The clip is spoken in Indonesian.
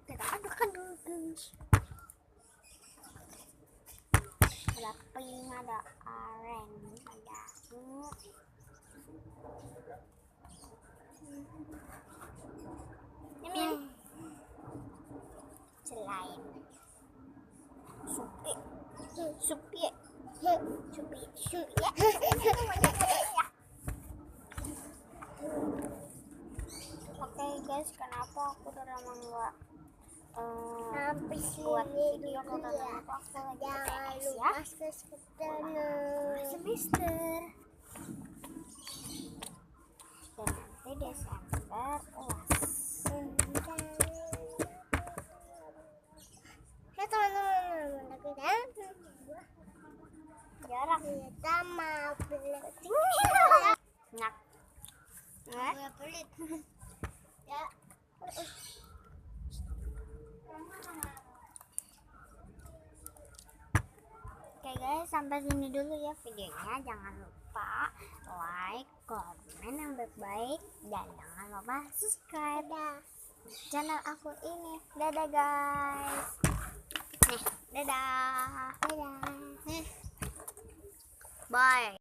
Kita aduk-aduk guys. Ada pink, ada orange, ada ini selain supi Oke guys, kenapa aku udah lama nggak buat video karena aku lagi UTS ya, semester dan nanti Desember UAS. Ya teman-teman, Jarak kita mau beli nak pelit ya. Oke guys, sampai sini dulu ya videonya. Jangan lupa like, komen yang baik-baik, dan jangan lupa subscribe channel aku ini. Dadah guys. Nih, dadah. Dadah. Bye.